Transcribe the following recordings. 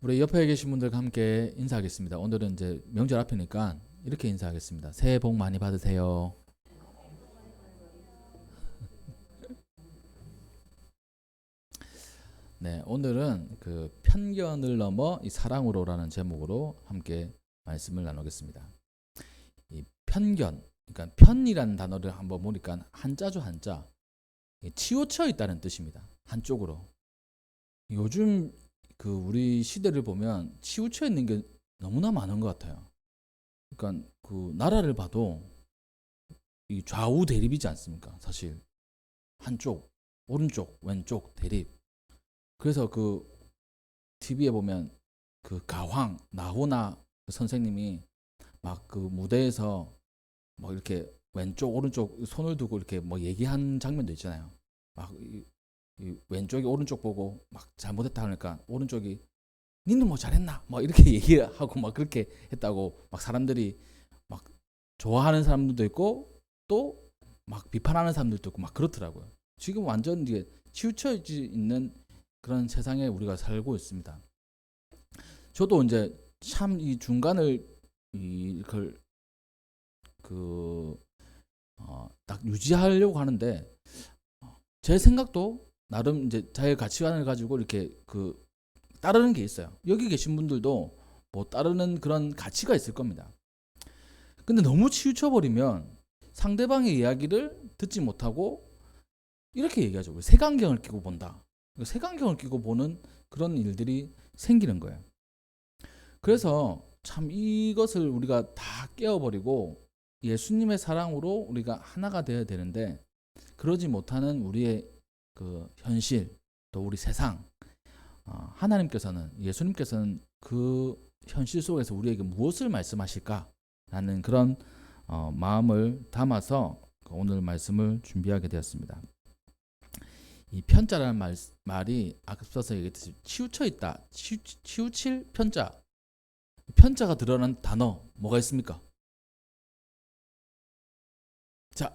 우리 옆에 계신 분들과 함께 인사하겠습니다. 오늘은 이제 명절 앞이니까 이렇게 인사하겠습니다. 새해 복 많이 받으세요. 네, 오늘은 그 편견을 넘어 이 사랑으로라는 제목으로 함께 말씀을 나누겠습니다. 이 편견, 그러니까 편이라는 단어를 한번 보니까 한자죠, 한자. 치우쳐 있다는 뜻입니다. 한쪽으로. 요즘 그 우리 시대를 보면 치우쳐 있는 게 너무나 많은 것 같아요. 그러니까 그 나라를 봐도 이 좌우 대립이지 않습니까? 사실 한쪽, 오른쪽, 왼쪽 대립. 그래서 그 TV에 보면 그 가황 나훈아 선생님이 막 그 무대에서 뭐 이렇게 왼쪽 오른쪽 손을 두고 이렇게 뭐 얘기한 장면도 있잖아요. 막 이 왼쪽이 오른쪽 보고 막 잘못했다 하니까 오른쪽이 니는 뭐 잘했나? 막 이렇게 얘기하고 막 그렇게 했다고 막 사람들이 막 좋아하는 사람들도 있고 또 막 비판하는 사람들도 있고 막 그렇더라고요. 지금 완전 이게 치우쳐 있는 그런 세상에 우리가 살고 있습니다. 저도 이제 참 이 중간을 이걸 딱 유지하려고 하는데 제 생각도 나름 이제 자기 가치관을 가지고 이렇게 따르는 게 있어요. 여기 계신 분들도 뭐 따르는 그런 가치가 있을 겁니다. 근데 너무 치우쳐 버리면 상대방의 이야기를 듣지 못하고 이렇게 얘기하죠. 색안경을 끼고 본다. 색안경을 끼고 보는 그런 일들이 생기는 거예요. 그래서 참 이것을 우리가 다 깨워버리고 예수님의 사랑으로 우리가 하나가 되어야 되는데 그러지 못하는 우리의 그 현실 또 우리 세상 하나님께서는 예수님께서는 그 현실 속에서 우리에게 무엇을 말씀하실까라는 그런 마음을 담아서 오늘 말씀을 준비하게 되었습니다. 이 편자라는 말이 앞서서 얘기했듯이 치우쳐 있다. 치우칠 편자. 편자가 들어간 단어 뭐가 있습니까? 자,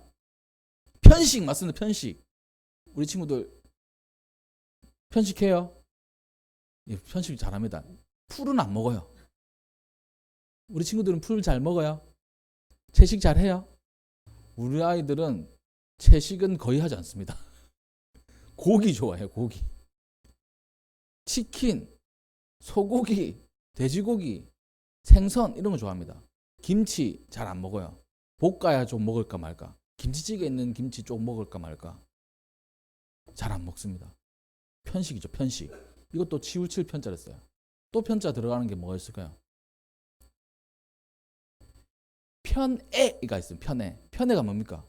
편식 맞습니다. 편식. 우리 친구들 편식해요? 예, 편식 잘합니다. 풀은 안 먹어요. 우리 친구들은 풀 잘 먹어요? 채식 잘 해요? 우리 아이들은 채식은 거의 하지 않습니다. 고기 좋아해요. 고기. 치킨, 소고기, 돼지고기, 생선 이런 거 좋아합니다. 김치 잘 안 먹어요. 볶아야 좀 먹을까 말까. 김치찌개 있는 김치 좀 먹을까 말까. 잘 안 먹습니다. 편식이죠. 편식. 이것도 치우칠 편자를 써요. 또 편자 들어가는 게 뭐가 있을까요? 편애가 있어요. 편애. 편애가 뭡니까?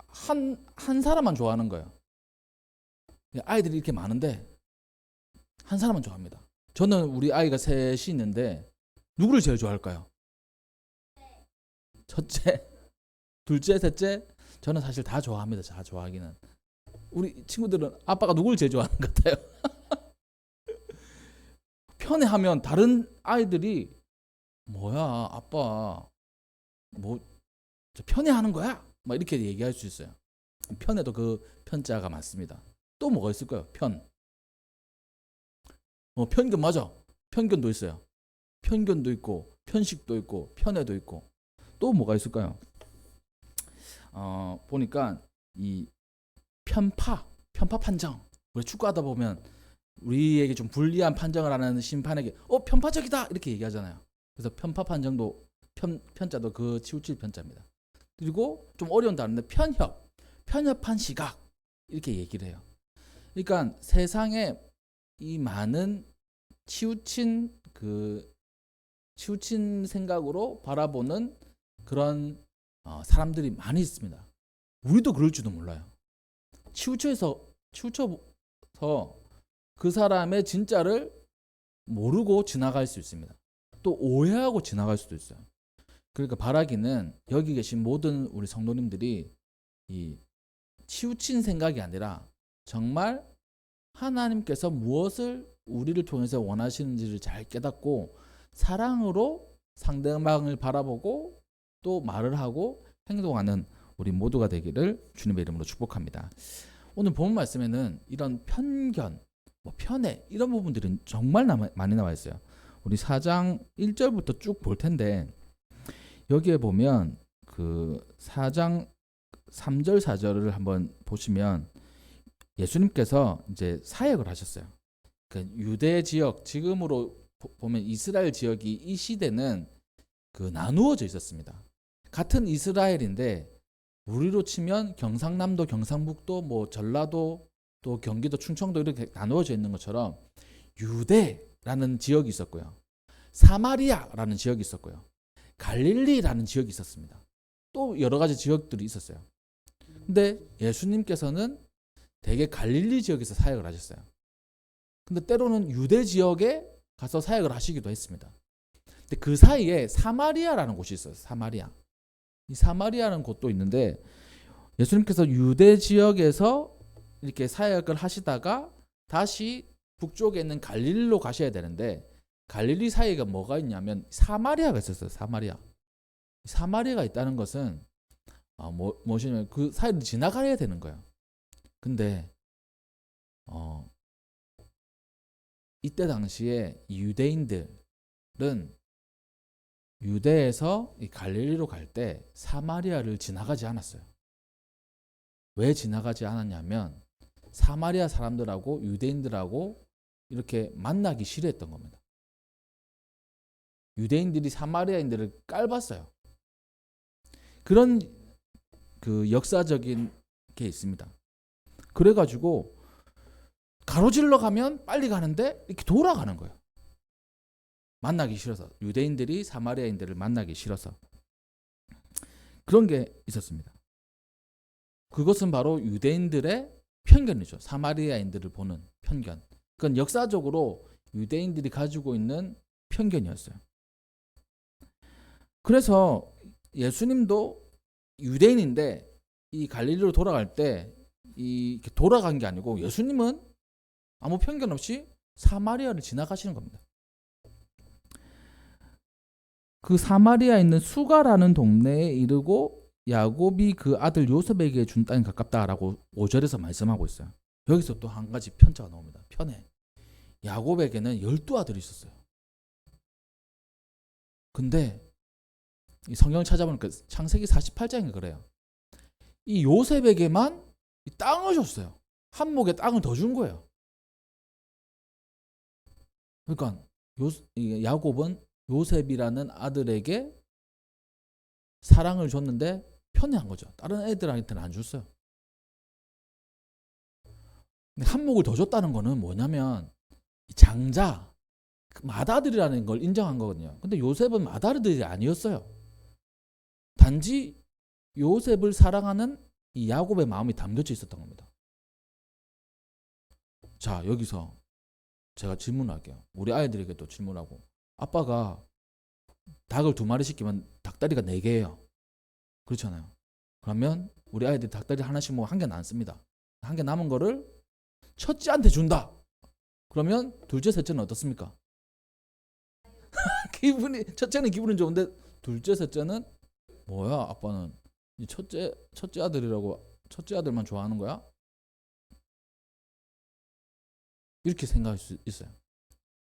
한 사람만 좋아하는 거예요. 아이들이 이렇게 많은데 한 사람만 좋아합니다. 저는 우리 아이가 셋이 있는데 누구를 제일 좋아할까요? 첫째, 둘째, 셋째? 저는 사실 다 좋아합니다. 다 좋아하기는. 우리 친구들은 아빠가 누구를 제일 좋아하는 것 같아요? 편애하면 다른 아이들이 뭐야 아빠 뭐 편애하는 거야? 막 이렇게 얘기할 수 있어요. 편애도 그 편자가 맞습니다. 또 뭐가 있을까요? 편견 맞아. 편견도 있어요. 편견도 있고 편식도 있고 편애도 있고 또 뭐가 있을까요? 보니까 이 편파 판정. 우리 축구하다 보면 우리에게 좀 불리한 판정을 하는 심판에게 편파적이다 이렇게 얘기하잖아요. 그래서 편파 판정도 편자도 그 치우칠 편자입니다. 그리고 좀 어려운 단어인데 편협한 시각 이렇게 얘기를 해요. 그러니까 세상에 이 많은 치우친 생각으로 바라보는 그런 사람들이 많이 있습니다. 우리도 그럴지도 몰라요. 치우쳐서 그 사람의 진짜를 모르고 지나갈 수 있습니다. 또 오해하고 지나갈 수도 있어요. 그러니까 바라기는 여기 계신 모든 우리 성도님들이 이 치우친 생각이 아니라 정말 하나님께서 무엇을 우리를 통해서 원하시는지를 잘 깨닫고 사랑으로 상대방을 바라보고 또 말을 하고 행동하는 우리 모두가 되기를 주님의 이름으로 축복합니다. 오늘 본 말씀에는 이런 편견, 뭐 편해 이런 부분들은 정말 많이 나와 있어요. 우리 4장 1절부터 쭉 볼 텐데 여기에 보면 그 4장 3절 4절을 한번 보시면 예수님께서 이제 사역을 하셨어요. 그 유대 지역 지금으로 보면 이스라엘 지역이 이 시대는 그 나누어져 있었습니다. 같은 이스라엘인데 우리로 치면 경상남도, 경상북도, 뭐 전라도, 또 경기도, 충청도 이렇게 나누어져 있는 것처럼 유대라는 지역이 있었고요. 사마리아라는 지역이 있었고요. 갈릴리라는 지역이 있었습니다. 또 여러 가지 지역들이 있었어요. 근데 예수님께서는 대개 갈릴리 지역에서 사역을 하셨어요. 근데 때로는 유대 지역에 가서 사역을 하시기도 했습니다. 근데 그 사이에 사마리아라는 곳이 있어요. 사마리아. 이 사마리아라는 곳도 있는데 예수님께서 유대 지역에서 이렇게 사역을 하시다가 다시 북쪽에 있는 갈릴리로 가셔야 되는데 갈릴리 사이가 뭐가 있냐면 사마리아가 있었어요. 사마리아. 사마리아가 있다는 것은 무엇이냐면 그 사이를 지나가야 되는 거예요. 근데 이때 당시에 유대인들은 유대에서 이 갈릴리로 갈 때 사마리아를 지나가지 않았어요. 왜 지나가지 않았냐면 사마리아 사람들하고 유대인들하고 이렇게 만나기 싫어했던 겁니다. 유대인들이 사마리아인들을 깔봤어요. 그런 그 역사적인 게 있습니다. 그래가지고 가로질러 가면 빨리 가는데 이렇게 돌아가는 거예요. 만나기 싫어서. 유대인들이 사마리아인들을 만나기 싫어서. 그런 게 있었습니다. 그것은 바로 유대인들의 편견이죠. 사마리아인들을 보는 편견. 그건 역사적으로 유대인들이 가지고 있는 편견이었어요. 그래서 예수님도 유대인인데 이 갈릴리로 돌아갈 때 이렇게 돌아간 게 아니고 예수님은 아무 편견 없이 사마리아를 지나가시는 겁니다. 그 사마리아에 있는 수가라는 동네에 이르고 야곱이 그 아들 요셉에게 준 땅이 가깝다라고 5절에서 말씀하고 있어요. 여기서 또 한 가지 편차가 나옵니다. 편에 야곱에게는 12아들이 있었어요. 근데 이 성경을 찾아보니까 창세기 48장에 그래요. 이 요셉에게만 이 땅을 줬어요. 한 목의 땅을 더 준 거예요. 그러니까 야곱은 요셉이라는 아들에게 사랑을 줬는데 편애한 거죠. 다른 애들한테는 안 줬어요. 근데 한 목을 더 줬다는 거는 뭐냐면 장자, 맏아들이라는 걸 인정한 거거든요. 근데 요셉은 맏아들이 아니었어요. 단지 요셉을 사랑하는 이 야곱의 마음이 담겨져 있었던 겁니다. 자, 여기서 제가 질문할게요. 우리 아이들에게도 질문하고. 아빠가 닭을 2마리 시키면 닭다리가 4개예요. 그렇잖아요. 그러면 우리 아이들이 닭다리 하나씩 먹으면 1개 남습니다. 1개 남은 거를 첫째한테 준다. 그러면 둘째, 셋째는 어떻습니까? 첫째는 기분은 좋은데 둘째, 셋째는 뭐야? 아빠는 이 첫째 아들이라고 첫째 아들만 좋아하는 거야? 이렇게 생각할 수 있어요.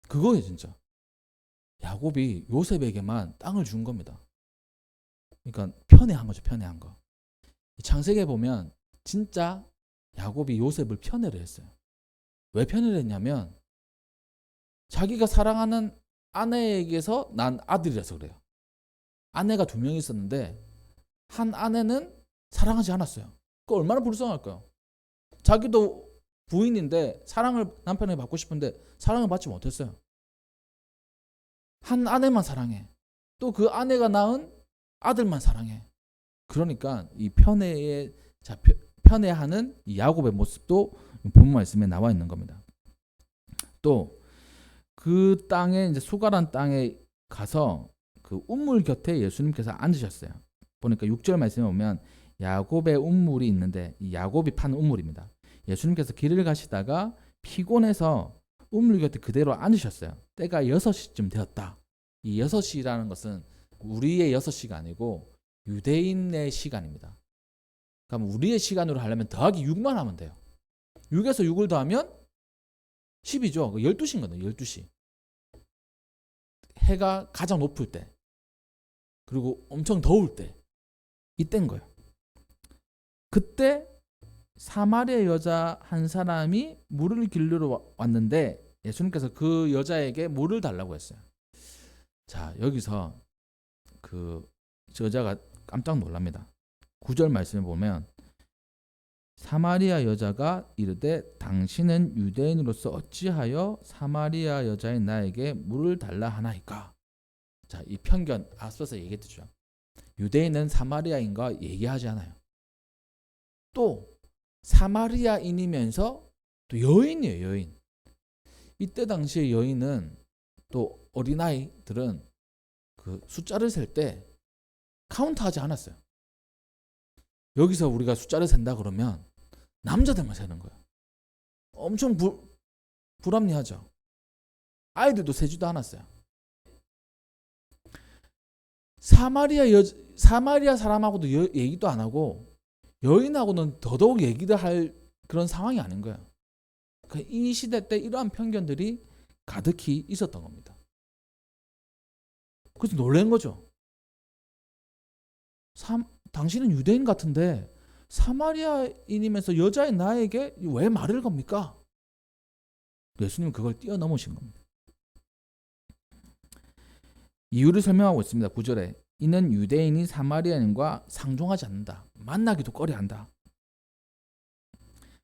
그거예요, 진짜. 야곱이 요셉에게만 땅을 준 겁니다. 그러니까 편애한 거죠, 편애한 거. 창세기에 보면 진짜 야곱이 요셉을 편애를 했어요. 왜 편애를 했냐면 자기가 사랑하는 아내에게서 난 아들이라서 그래요. 아내가 2명이 있었는데 한 아내는 사랑하지 않았어요. 그 얼마나 불쌍할까요? 자기도 부인인데 사랑을 남편에게 받고 싶은데 사랑을 받지 못했어요. 한 아내만 사랑해. 또 그 아내가 낳은 아들만 사랑해. 그러니까 이 편애하는 이 야곱의 모습도 본문 말씀에 나와 있는 겁니다. 또 그 땅에 이제 수가란 땅에 가서 그 운물 곁에 예수님께서 앉으셨어요. 보니까 6절 말씀에 보면 야곱의 운물이 있는데 이 야곱이 판 운물입니다. 예수님께서 길을 가시다가 피곤해서 운물 곁에 그대로 앉으셨어요. 때가 6시쯤 되었다. 이 6시라는 것은 우리의 6시가 아니고 유대인의 시간입니다. 그럼 우리의 시간으로 하려면 더하기 6만 하면 돼요. 6에서 6을 더하면 10이죠. 12시인 거네. 12시. 해가 가장 높을 때. 그리고 엄청 더울 때. 이때인 거예요. 그때 사마리아 여자 한 사람이 물을 길르러 왔는데 예수님께서 그 여자에게 물을 달라고 했어요. 자, 여기서 그 여자가 깜짝 놀랍니다. 9절 말씀에 보면 사마리아 여자가 이르되 당신은 유대인으로서 어찌하여 사마리아 여자인 나에게 물을 달라 하나이까. 자, 이 편견 앞서서 얘기했죠. 유대인은 사마리아인과 얘기하지 않아요. 또 사마리아인이면서 또 여인이에요. 여인. 이때 당시에 여인은 또 어린아이들은 그 숫자를 셀 때 카운트하지 않았어요. 여기서 우리가 숫자를 센다 그러면 남자들만 세는 거예요. 엄청 불합리하죠. 아이들도 세지도 않았어요. 사마리아 사람하고도 얘기도 안 하고 여인하고는 더더욱 얘기를 할 그런 상황이 아닌 거예요. 이 시대 때 이러한 편견들이 가득히 있었던 겁니다. 그래서 놀란 거죠. 당신은 유대인 같은데 사마리아인이면서 여자인 나에게 왜 말을 겁니까? 예수님은 그걸 뛰어넘으신 겁니다. 이유를 설명하고 있습니다. 9절에 이는 유대인이 사마리아인과 상종하지 않는다. 만나기도 꺼려한다.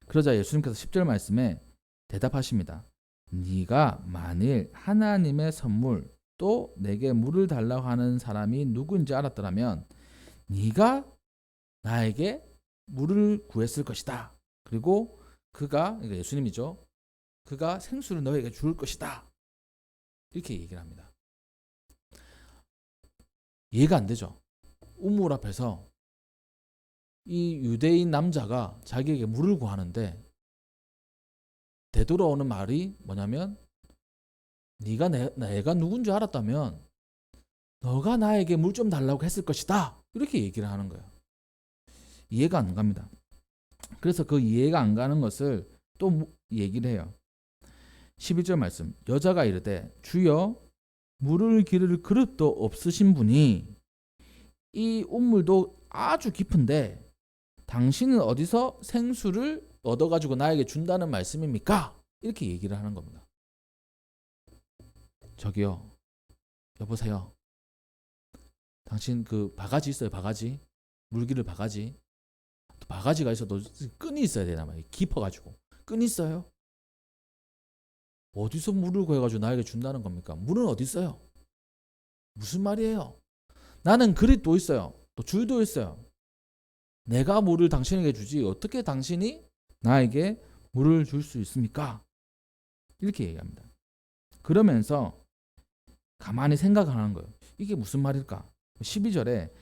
그러자 예수님께서 10절 말씀에 대답하십니다. 네가 만일 하나님의 선물 또 내게 물을 달라고 하는 사람이 누구인지 알았더라면 네가 나에게 물을 구했을 것이다. 그리고 그가 예수님이죠. 그가 생수를 너에게 줄 것이다. 이렇게 얘기를 합니다. 이해가 안 되죠. 우물 앞에서 이 유대인 남자가 자기에게 물을 구하는데 되돌아오는 말이 뭐냐면 네가 내가 누군지 알았다면 너가 나에게 물 좀 달라고 했을 것이다. 이렇게 얘기를 하는 거예요. 이해가 안 갑니다. 그래서 그 이해가 안 가는 것을 또 얘기를 해요. 11절 말씀. 여자가 이르되 주여 물을 기를 그릇도 없으신 분이 이 우물도 아주 깊은데 당신은 어디서 생수를 얻어가지고 나에게 준다는 말씀입니까? 이렇게 얘기를 하는 겁니다. 저기요, 여보세요. 당신 그 바가지 있어요? 바가지? 물기를 바가지? 바가지가 있어도 끈이 있어야 되나 봐요. 깊어가지고 끈이 있어요? 어디서 물을 구해가지고 나에게 준다는 겁니까? 물은 어디 있어요? 무슨 말이에요? 나는 그릇도 있어요. 또 줄도 있어요. 내가 물을 당신에게 주지 어떻게 당신이 나에게 물을 줄 수 있습니까? 이렇게 얘기합니다. 그러면서 가만히 생각하는 거예요. 이게 무슨 말일까? 12절에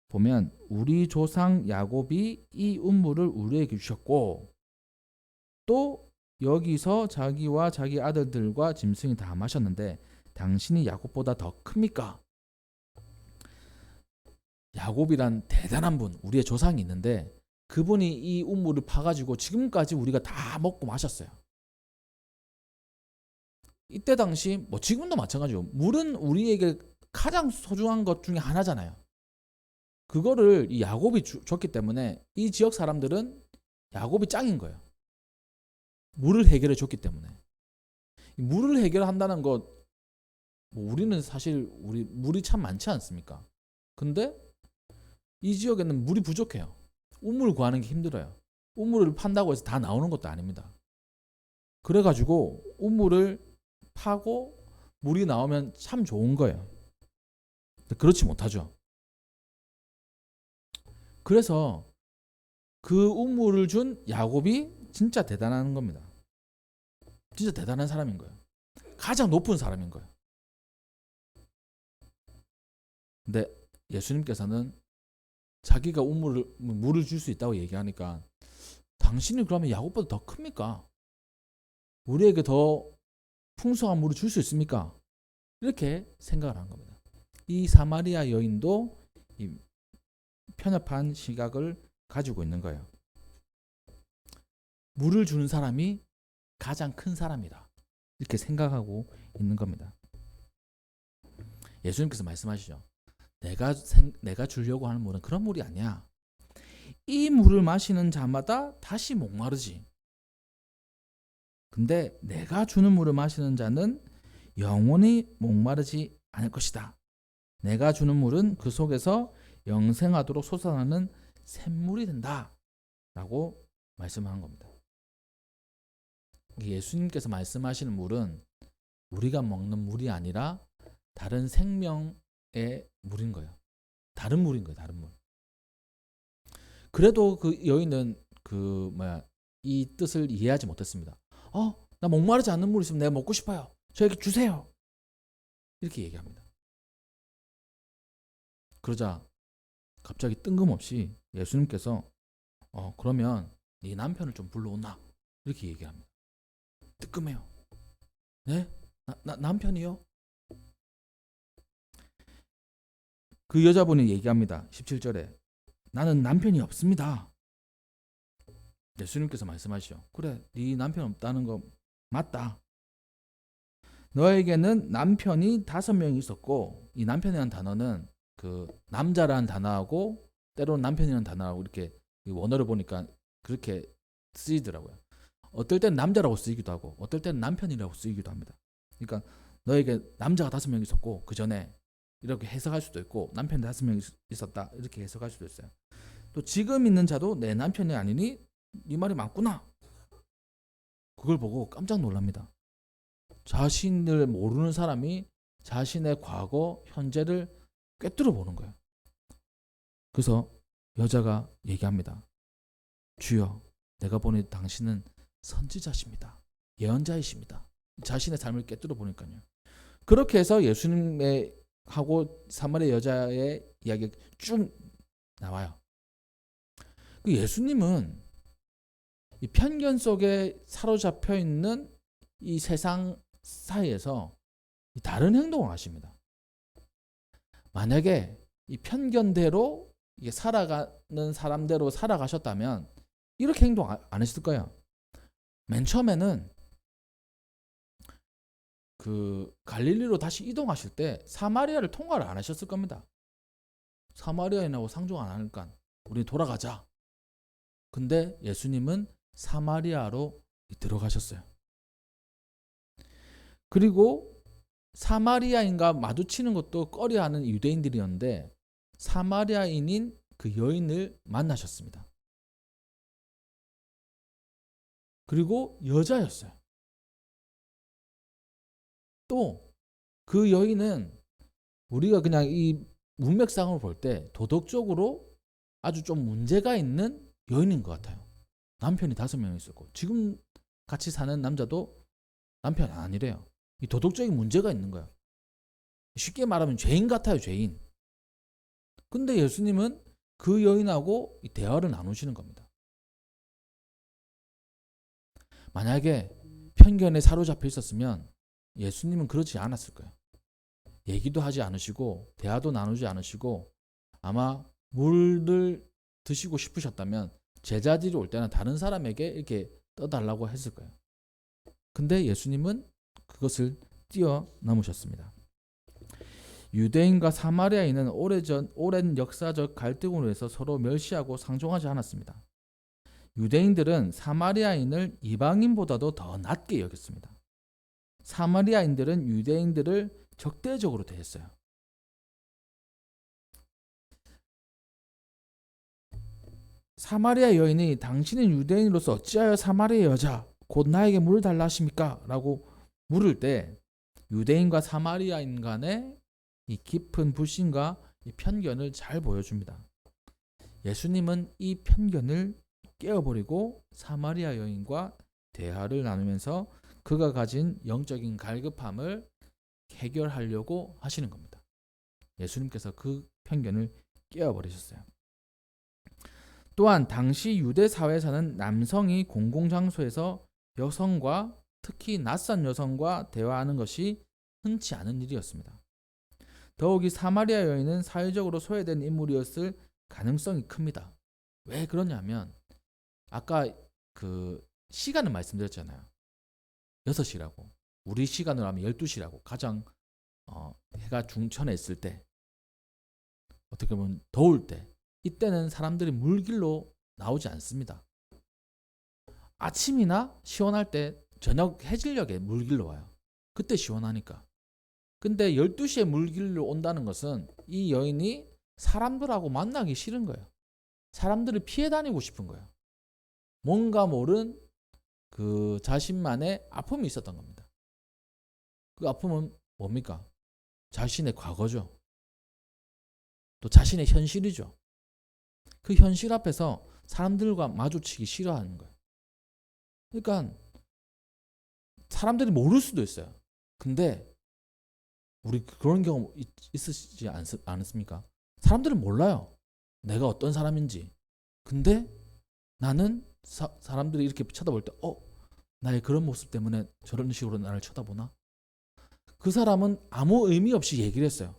보면 우리 조상 야곱이 이 우물을 우리에게 주셨고 또 여기서 자기와 자기 아들들과 짐승이 다 마셨는데 당신이 야곱보다 더 큽니까? 야곱이란 대단한 분, 우리의 조상이 있는데 그분이 이 우물을 파가지고 지금까지 우리가 다 먹고 마셨어요. 이때 당시 뭐 지금도 마찬가지죠. 물은 우리에게 가장 소중한 것 중에 하나잖아요. 그거를 이 야곱이 줬기 때문에 이 지역 사람들은 야곱이 짱인 거예요. 물을 해결해 줬기 때문에. 물을 해결한다는 것, 뭐 우리는 사실 우리 물이 참 많지 않습니까? 근데 이 지역에는 물이 부족해요. 우물 구하는 게 힘들어요. 우물을 판다고 해서 다 나오는 것도 아닙니다. 그래가지고 우물을 파고 물이 나오면 참 좋은 거예요. 그렇지 못하죠. 그래서 그 우물을 준 야곱이 진짜 대단한 겁니다. 진짜 대단한 사람인 거예요. 가장 높은 사람인 거예요. 근데 예수님께서는 자기가 물을 줄 수 있다고 얘기하니까 당신이 그러면 야곱보다 더 큽니까? 우리에게 더 풍성한 물을 줄 수 있습니까? 이렇게 생각을 한 겁니다. 이 사마리아 여인도 이 편협한 시각을 가지고 있는 거예요. 물을 주는 사람이 가장 큰 사람이다. 이렇게 생각하고 있는 겁니다. 예수님께서 말씀하시죠. 내가 주려고 하는 물은 그런 물이 아니야. 이 물을 마시는 자마다 다시 목마르지. 근데 내가 주는 물을 마시는 자는 영원히 목마르지 않을 것이다. 내가 주는 물은 그 속에서 영생하도록 솟아나는 샘물이 된다. 라고 말씀한 겁니다. 예수님께서 말씀하시는 물은 우리가 먹는 물이 아니라 다른 생명의 물인 거예요. 다른 물인 거예요. 다른 물. 그래도 그 여인은 이 뜻을 이해하지 못했습니다. 나 목마르지 않는 물 있으면 내가 먹고 싶어요. 저에게 주세요. 이렇게 얘기합니다. 그러자 갑자기 뜬금없이 예수님께서 그러면 네 남편을 좀 불러오나 이렇게 얘기합니다. 뜨끔해요. 네? 남편이요? 그 여자분이 얘기합니다. 17절에 나는 남편이 없습니다. 예수님께서 말씀하시죠. 그래, 네 남편 없다는 거 맞다. 너에게는 남편이 5명이 있었고, 이 남편이라는 단어는 그 남자라는 단어하고 때로는 남편이라는 단어하고 이렇게 원어를 보니까 그렇게 쓰이더라고요. 어떨 때는 남자라고 쓰이기도 하고 어떨 때는 남편이라고 쓰이기도 합니다. 그러니까 너에게 남자가 5명 있었고 그 전에 이렇게 해석할 수도 있고 남편이 5명 있었다 이렇게 해석할 수도 있어요. 또 지금 있는 자도 내 남편이 아니니 네 말이 맞구나. 그걸 보고 깜짝 놀랍니다. 자신을 모르는 사람이 자신의 과거, 현재를 꿰뚫어 보는 거예요. 그래서 여자가 얘기합니다. 주여, 내가 보니 당신은 선지자십니다. 예언자이십니다. 자신의 삶을 꿰뚫어 보니까요. 그렇게 해서 예수님의 하고 사마리아 여자의 이야기가 쭉 나와요. 그 예수님은 이 편견 속에 사로잡혀 있는 이 세상 사이에서 다른 행동을 하십니다. 만약에 이 편견대로 이게 살아가는 사람대로 살아가셨다면 이렇게 행동 안 했을 거예요. 맨 처음에는 그 갈릴리로 다시 이동하실 때 사마리아를 통과를 안 하셨을 겁니다. 사마리아인하고 상종 안 하니까 우리 돌아가자. 근데 예수님은 사마리아로 들어가셨어요. 그리고 사마리아인과 마주치는 것도 꺼려하는 유대인들이었는데 사마리아인인 그 여인을 만나셨습니다. 그리고 여자였어요. 또 그 여인은 우리가 그냥 이 문맥상으로 볼 때 도덕적으로 아주 좀 문제가 있는 여인인 것 같아요. 남편이 5명 있었고 지금 같이 사는 남자도 남편 아니래요. 이 도덕적인 문제가 있는 거예요. 쉽게 말하면 죄인 같아요. 죄인. 근데 예수님은 그 여인하고 이 대화를 나누시는 겁니다. 만약에 편견에 사로잡혀 있었으면 예수님은 그러지 않았을 거예요. 얘기도 하지 않으시고 대화도 나누지 않으시고 아마 물을 드시고 싶으셨다면 제자들이 올 때는 다른 사람에게 이렇게 떠달라고 했을 거예요. 근데 예수님은 그것을 뛰어넘으셨습니다. 유대인과 사마리아인은 오랜 역사적 갈등으로 해서 서로 멸시하고 상종하지 않았습니다. 유대인들은 사마리아인을 이방인보다도 더 낮게 여겼습니다. 사마리아인들은 유대인들을 적대적으로 대했어요. 사마리아 여인이 당신은 유대인으로서 어찌하여 사마리아 여자 곧 나에게 물을 달라 하십니까? 라고 물을 때 유대인과 사마리아인 간의 이 깊은 불신과 이 편견을 잘 보여줍니다. 예수님은 이 편견을 깨어버리고 사마리아 여인과 대화를 나누면서 그가 가진 영적인 갈급함을 해결하려고 하시는 겁니다. 예수님께서 그 편견을 깨어버리셨어요. 또한 당시 유대 사회에서는 남성이 공공장소에서 여성과 특히 낯선 여성과 대화하는 것이 흔치 않은 일이었습니다. 더욱이 사마리아 여인은 사회적으로 소외된 인물이었을 가능성이 큽니다. 왜 그러냐면 아까 그 시간을 말씀드렸잖아요. 6시라고. 우리 시간으로 하면 12시라고 가장 해가 중천에 있을 때, 어떻게 보면 더울 때, 이때는 사람들이 물길로 나오지 않습니다. 아침이나 시원할 때 저녁 해질녘에 물길로 와요. 그때 시원하니까. 근데 12시에 물길로 온다는 것은 이 여인이 사람들하고 만나기 싫은 거예요. 사람들을 피해 다니고 싶은 거예요. 뭔가 모른 그 자신만의 아픔이 있었던 겁니다. 그 아픔은 뭡니까? 자신의 과거죠. 또 자신의 현실이죠. 그 현실 앞에서 사람들과 마주치기 싫어하는 거예요. 그러니까 사람들이 모를 수도 있어요. 근데 우리 그런 경험 있으시지 않습니까? 사람들은 몰라요. 내가 어떤 사람인지. 근데 나는 사람들이 이렇게 쳐다볼 때 나의 그런 모습 때문에 저런 식으로 나를 쳐다보나? 그 사람은 아무 의미 없이 얘기를 했어요.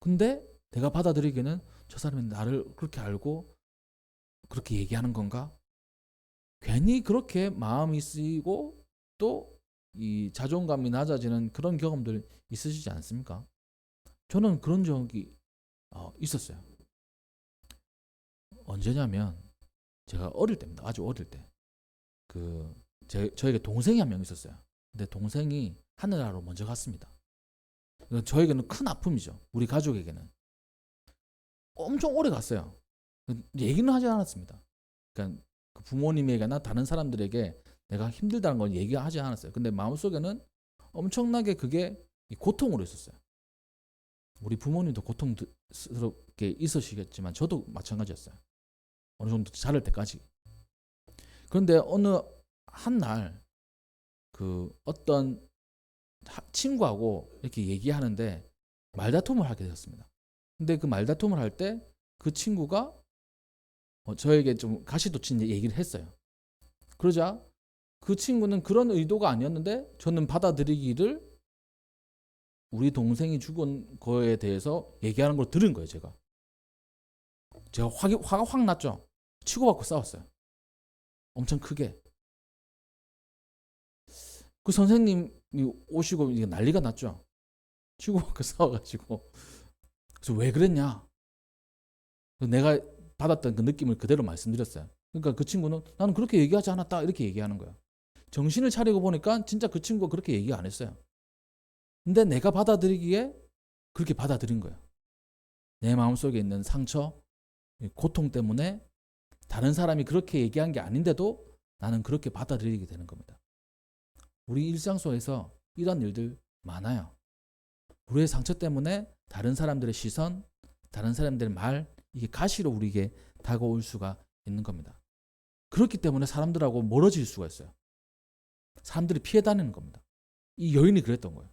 근데 내가 받아들이기에는 저 사람이 나를 그렇게 알고 그렇게 얘기하는 건가? 괜히 그렇게 마음이 쓰이고 또 이 자존감이 낮아지는 그런 경험들 있으시지 않습니까? 저는 그런 적이 있었어요. 언제냐면 제가 어릴 때입니다. 아주 어릴 때. 저에게 동생이 한 명 있었어요. 근데 동생이 하늘나라로 먼저 갔습니다. 저에게는 큰 아픔이죠. 우리 가족에게는. 엄청 오래 갔어요. 얘기는 하지 않았습니다. 그러니까 부모님에게나 다른 사람들에게 내가 힘들다는 건 얘기하지 않았어요. 근데 마음속에는 엄청나게 그게 고통으로 있었어요. 우리 부모님도 고통스럽게 있으시겠지만 저도 마찬가지였어요. 어느 정도 자랄 때까지. 그런데 어느 한 날 어떤 친구하고 이렇게 얘기하는데 말다툼을 하게 되었습니다. 근데 그 말다툼을 할 때 그 친구가 저에게 좀 가시돋친 얘기를 했어요. 그러자 그 친구는 그런 의도가 아니었는데 저는 받아들이기를 우리 동생이 죽은 거에 대해서 얘기하는 걸 들은 거예요. 제가 화가 확 났죠. 치고받고 싸웠어요. 엄청 크게. 그 선생님이 오시고 이게 난리가 났죠. 치고받고 싸워가지고. 그래서 왜 그랬냐? 내가 받았던 그 느낌을 그대로 말씀드렸어요. 그러니까 그 친구는 나는 그렇게 얘기하지 않았다 이렇게 얘기하는 거예요. 정신을 차리고 보니까 진짜 그 친구가 그렇게 얘기 안 했어요. 근데 내가 받아들이기에 그렇게 받아들인 거예요. 내 마음속에 있는 상처, 고통 때문에 다른 사람이 그렇게 얘기한 게 아닌데도 나는 그렇게 받아들이게 되는 겁니다. 우리 일상 속에서 이런 일들 많아요. 우리의 상처 때문에 다른 사람들의 시선, 다른 사람들의 말, 이게 가시로 우리에게 다가올 수가 있는 겁니다. 그렇기 때문에 사람들하고 멀어질 수가 있어요. 사람들이 피해 다니는 겁니다. 이 여인이 그랬던 거예요.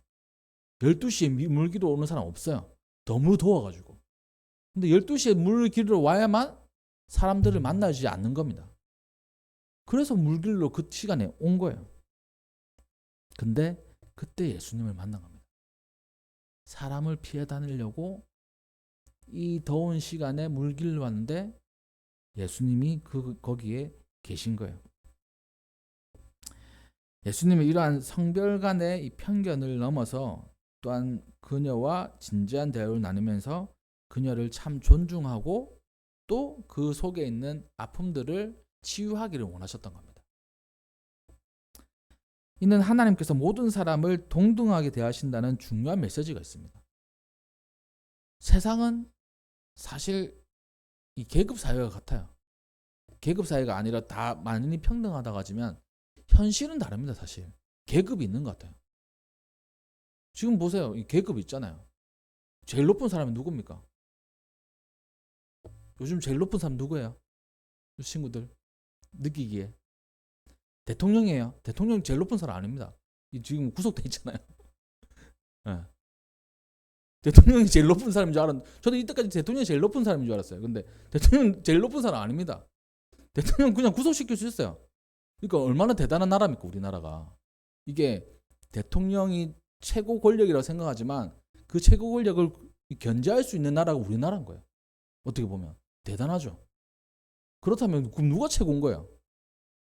12시에 물길로 오는 사람 없어요. 너무 더워가지고. 근데 12시에 물길로 와야만 사람들을 만나지 않는 겁니다. 그래서 물길로 그 시간에 온 거예요. 근데 그때 예수님을 만난 겁니다. 사람을 피해 다니려고 이 더운 시간에 물길로 왔는데 예수님이 거기에 계신 거예요. 예수님의 이러한 성별 간의 이 편견을 넘어서 또한 그녀와 진지한 대화를 나누면서 그녀를 참 존중하고 또 그 속에 있는 아픔들을 치유하기를 원하셨던 겁니다. 이는 하나님께서 모든 사람을 동등하게 대하신다는 중요한 메시지가 있습니다. 세상은 사실 이 계급 사회가 같아요. 계급 사회가 아니라 다 만인이 평등하다고 하지만 현실은 다릅니다. 사실 계급이 있는 것 같아요. 지금 보세요. 이 계급 있잖아요. 제일 높은 사람이 누굽니까? 요즘 제일 높은 사람 누구예요? 친구들 느끼기에 대통령이에요. 대통령 제일 높은 사람 아닙니다. 지금 구속돼 있잖아요. 네. 대통령이 제일 높은 사람인 줄 알았는데 저도 이때까지 대통령이 제일 높은 사람인 줄 알았어요. 근데 대통령 제일 높은 사람 아닙니다. 대통령 그냥 구속시킬 수 있어요. 그러니까 얼마나 대단한 나라입니까 우리나라가. 이게 대통령이 최고 권력이라고 생각하지만 그 최고 권력을 견제할 수 있는 나라가 우리나라인 거예요. 어떻게 보면 대단하죠. 그렇다면 그럼 누가 최고인 거예요?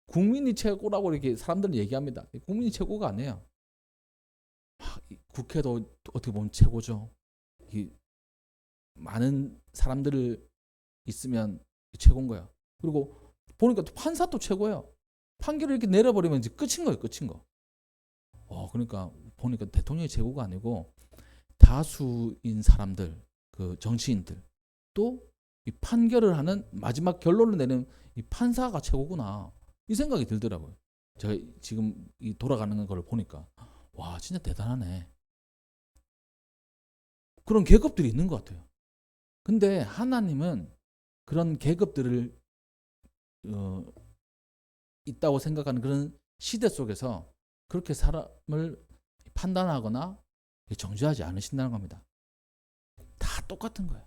국민이 최고라고 이렇게 사람들은 얘기합니다. 국민이 최고가 아니에요. 이 국회도 어떻게 보면 최고죠. 이 많은 사람들을 있으면 최고인 거야. 그리고 보니까 또 판사도 최고예요. 판결을 이렇게 내려버리면 이제 끝인 거예요. 끝인 거. 그러니까 보니까 대통령이 최고가 아니고 다수인 사람들, 그 정치인들 또 이 판결을 하는 마지막 결론을 내는 이 판사가 최고구나. 이 생각이 들더라고요. 제가 지금 이 돌아가는 걸 보니까 와 진짜 대단하네. 그런 계급들이 있는 것 같아요. 근데 하나님은 그런 계급들을 있다고 생각하는 그런 시대 속에서 그렇게 사람을 판단하거나 정죄하지 않으신다는 겁니다. 다 똑같은 거예요.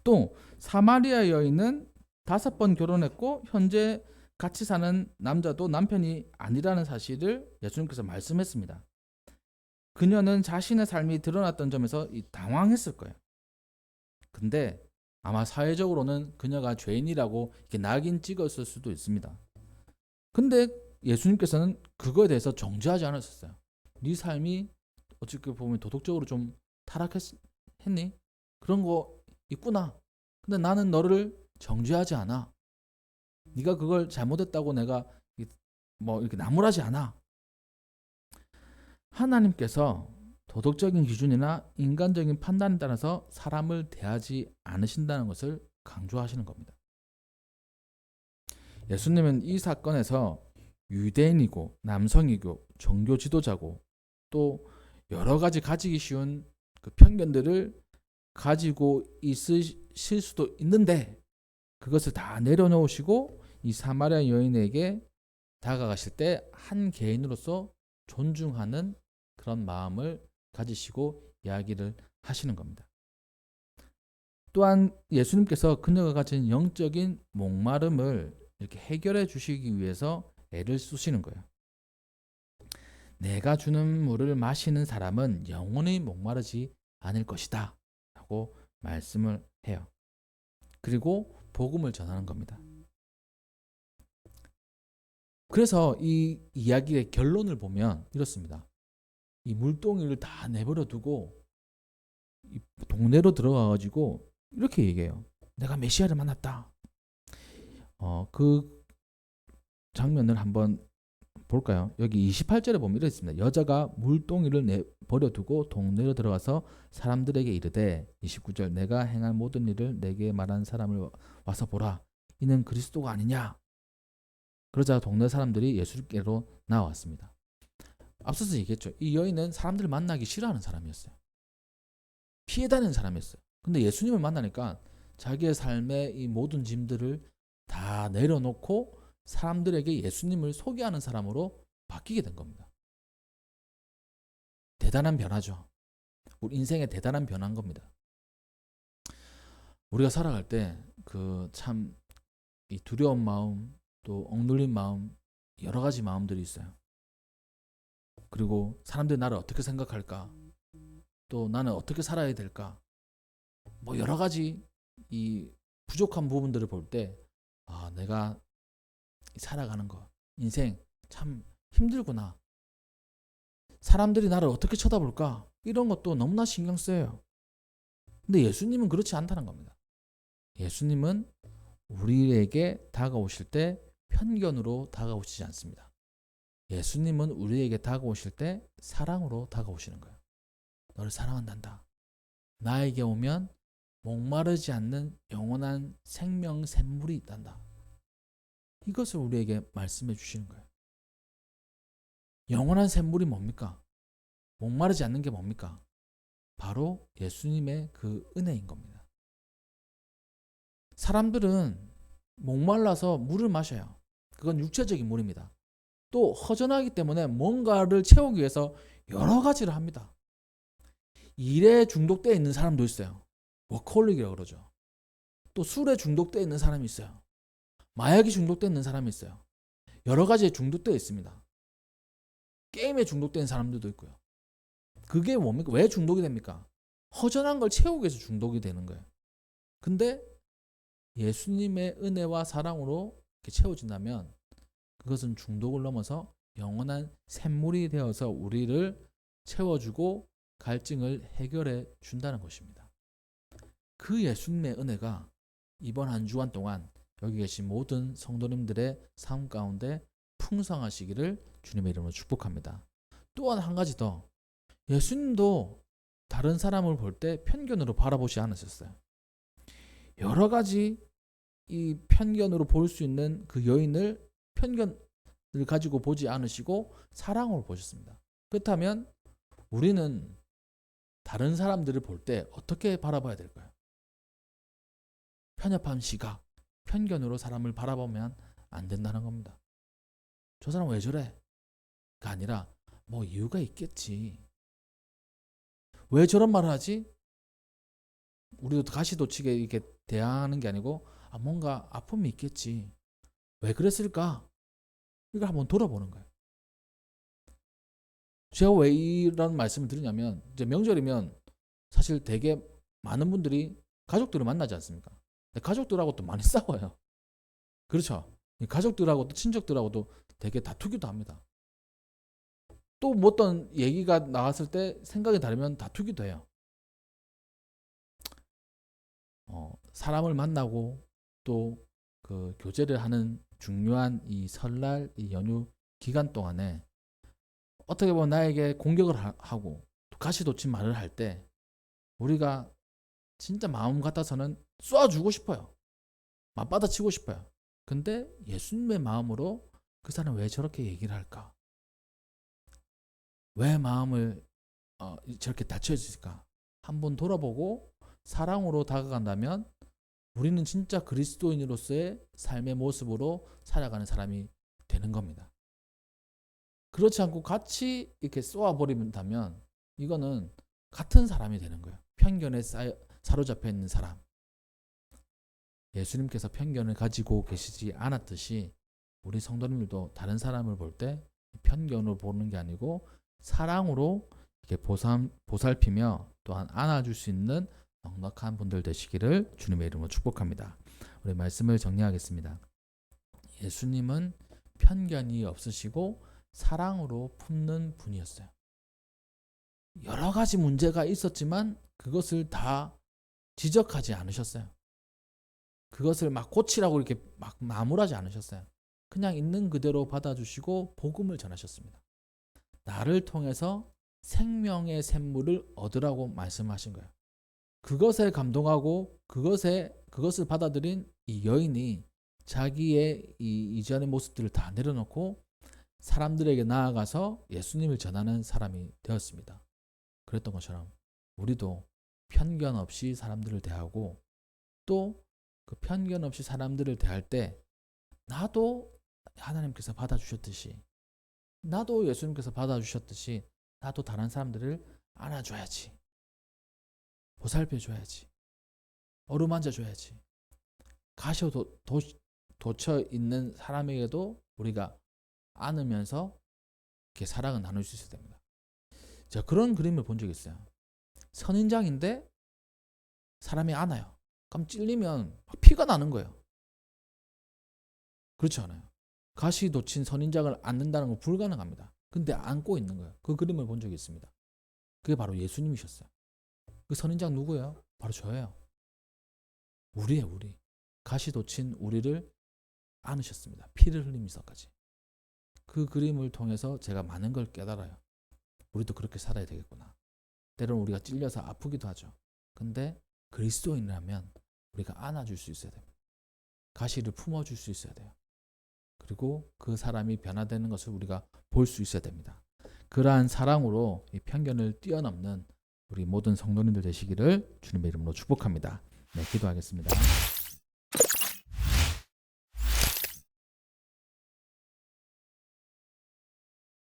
또 사마리아 여인은 5번 결혼했고 현재 같이 사는 남자도 남편이 아니라는 사실을 예수님께서 말씀했습니다. 그녀는 자신의 삶이 드러났던 점에서 당황했을 거예요. 근데 아마 사회적으로는 그녀가 죄인이라고 이렇게 낙인 찍었을 수도 있습니다. 근데 예수님께서는 그거에 대해서 정죄하지 않으셨어요. 네 삶이 어떻게 보면 도덕적으로 좀 타락했니? 그런 거 있구나. 근데 나는 너를 정죄하지 않아. 네가 그걸 잘못했다고 내가 뭐 이렇게 나무라지 않아. 하나님께서 도덕적인 기준이나 인간적인 판단에 따라서 사람을 대하지 않으신다는 것을 강조하시는 겁니다. 예수님은 이 사건에서 유대인이고 남성이고 종교 지도자고 또 여러 가지 가지기 쉬운 그 편견들을 가지고 있으실 수도 있는데 그것을 다 내려놓으시고 이 사마리아 여인에게 다가가실 때 한 개인으로서 존중하는 그런 마음을 가지시고 이야기를 하시는 겁니다. 또한 예수님께서 그녀가 가진 영적인 목마름을 이렇게 해결해 주시기 위해서 애를 쓰시는 거예요. 내가 주는 물을 마시는 사람은 영원히 목마르지 않을 것이다 라고 말씀을 해요. 그리고 복음을 전하는 겁니다. 그래서 이 이야기의 결론을 보면 이렇습니다. 이 물동이를 다 내버려 두고 이 동네로 들어가가지고 이렇게 얘기해요. 내가 메시아를 만났다. 그 장면을 한번 볼까요? 여기 28절에 보면 이렇게 있습니다. 여자가 물동이를 내버려 두고 동네로 들어가서 사람들에게 이르되 29절 내가 행한 모든 일을 내게 말한 사람을 와서 보라. 이는 그리스도가 아니냐? 그러자 동네 사람들이 예수께로 나왔습니다. 앞서서 얘기했죠. 이 여인은 사람들을 만나기 싫어하는 사람이었어요. 피해 다니는 사람이었어요. 근데 예수님을 만나니까 자기의 삶의 이 모든 짐들을 다 내려놓고 사람들에게 예수님을 소개하는 사람으로 바뀌게 된 겁니다. 대단한 변화죠. 우리 인생의 대단한 변화인 겁니다. 우리가 살아갈 때 그 참 이 두려운 마음 또 억눌린 마음 여러 가지 마음들이 있어요. 그리고 사람들이 나를 어떻게 생각할까? 또 나는 어떻게 살아야 될까? 뭐 여러 가지 이 부족한 부분들을 볼 때 내가 살아가는 거 인생 참 힘들구나. 사람들이 나를 어떻게 쳐다볼까? 이런 것도 너무나 신경 쓰여요. 근데 예수님은 그렇지 않다는 겁니다. 예수님은 우리에게 다가오실 때 편견으로 다가오시지 않습니다. 예수님은 우리에게 다가오실 때 사랑으로 다가오시는 거예요. 너를 사랑한단다. 나에게 오면 목마르지 않는 영원한 생명 샘물이 있단다. 이것을 우리에게 말씀해 주시는 거예요. 영원한 샘물이 뭡니까? 목마르지 않는 게 뭡니까? 바로 예수님의 그 은혜인 겁니다. 사람들은 목말라서 물을 마셔요. 그건 육체적인 물입니다. 또 허전하기 때문에 뭔가를 채우기 위해서 여러 가지를 합니다. 일에 중독되어 있는 사람도 있어요. 워커홀릭이라고 그러죠. 또 술에 중독되어 있는 사람이 있어요. 마약이 중독되어 있는 사람이 있어요. 여러 가지에 중독되어 있습니다. 게임에 중독된 사람들도 있고요. 그게 뭡니까? 왜 중독이 됩니까? 허전한 걸 채우기 위해서 중독이 되는 거예요. 근데 예수님의 은혜와 사랑으로 이렇게 채워진다면 그것은 중독을 넘어서 영원한 샘물이 되어서 우리를 채워주고 갈증을 해결해 준다는 것입니다. 그 예수님의 은혜가 이번 한 주간 동안 여기 계신 모든 성도님들의 삶 가운데 풍성하시기를 주님의 이름으로 축복합니다. 또한 한 가지 더, 예수님도 다른 사람을 볼 때 편견으로 바라보지 않으셨어요. 여러 가지 이 편견으로 볼 수 있는 그 여인을 편견을 가지고 보지 않으시고 사랑으로 보셨습니다. 그렇다면 우리는 다른 사람들을 볼 때 어떻게 바라봐야 될까요? 편협한 시각, 편견으로 사람을 바라보면 안 된다는 겁니다. 저 사람 왜 저래? 가 아니라 뭐 이유가 있겠지. 왜 저런 말을 하지? 우리도 가시도치게 이렇게 대하는 게 아니고 뭔가 아픔이 있겠지. 왜 그랬을까? 이걸 한번 돌아보는 거예요. 제가 왜 이런 말씀을 드리냐면 이제 명절이면 사실 되게 많은 분들이 가족들을 만나지 않습니까? 가족들하고 또 많이 싸워요. 그렇죠? 가족들하고도 친척들하고도 되게 다투기도 합니다. 또 뭐 어떤 얘기가 나왔을 때 생각이 다르면 다투기도 해요. 사람을 만나고 또 그 교제를 하는 중요한 이 설날 이 연휴 기간 동안에 어떻게 보면 나에게 공격을 하고 또 가시돋친 말을 할 때 우리가 진짜 마음 같아서는 쏘아주고 싶어요. 맞받아치고 싶어요. 근데 예수님의 마음으로 그 사람 왜 저렇게 얘기를 할까? 왜 마음을 저렇게 다쳐있을까? 한번 돌아보고 사랑으로 다가간다면 우리는 진짜 그리스도인으로서의 삶의 모습으로 살아가는 사람이 되는 겁니다. 그렇지 않고 같이 이렇게 쏘아버린다면 이거는 같은 사람이 되는 거예요. 편견에 사로잡혀 있는 사람. 예수님께서 편견을 가지고 계시지 않았듯이 우리 성도님들도 다른 사람을 볼 때 편견으로 보는 게 아니고 사랑으로 이렇게 보살피며 또한 안아줄 수 있는 넉넉한 분들 되시기를 주님의 이름으로 축복합니다. 우리 말씀을 정리하겠습니다. 예수님은 편견이 없으시고 사랑으로 품는 분이었어요. 여러 가지 문제가 있었지만 그것을 다 지적하지 않으셨어요. 그것을 막 고치라고 이렇게 막 나무라지 않으셨어요. 그냥 있는 그대로 받아주시고 복음을 전하셨습니다. 나를 통해서 생명의 샘물을 얻으라고 말씀하신 거예요. 그것에 감동하고 그것을 받아들인 이 여인이 자기의 이 이전의 모습들을 다 내려놓고 사람들에게 나아가서 예수님을 전하는 사람이 되었습니다. 그랬던 것처럼 우리도 편견 없이 사람들을 대하고 또 그 편견 없이 사람들을 대할 때 나도 하나님께서 받아주셨듯이 나도 예수님께서 받아주셨듯이 나도 다른 사람들을 안아줘야지. 보살펴줘야지. 어루만져줘야지. 가시에 도쳐 있는 사람에게도 우리가 안으면서 이렇게 사랑을 나눌 수 있어야 됩니다. 제가 그런 그림을 본 적이 있어요. 선인장인데 사람이 안아요. 그럼 찔리면 막 피가 나는 거예요. 그렇지 않아요? 가시 돋친 선인장을 안는다는 건 불가능합니다. 근데 안고 있는 거예요. 그 그림을 본 적이 있습니다. 그게 바로 예수님이셨어요. 그 선인장 누구예요? 바로 저예요. 우리예요, 우리. 가시 돋친 우리를 안으셨습니다. 피를 흘리면서까지. 그 그림을 통해서 제가 많은 걸 깨달아요. 우리도 그렇게 살아야 되겠구나. 때로는 우리가 찔려서 아프기도 하죠. 근데 그리스도인이라면 우리가 안아줄 수 있어야 됩니다. 가시를 품어줄 수 있어야 돼요. 그리고 그 사람이 변화되는 것을 우리가 볼 수 있어야 됩니다. 그러한 사랑으로 이 편견을 뛰어넘는 우리 모든 성도님들 되시기를 주님의 이름으로 축복합니다. 네, 기도하겠습니다.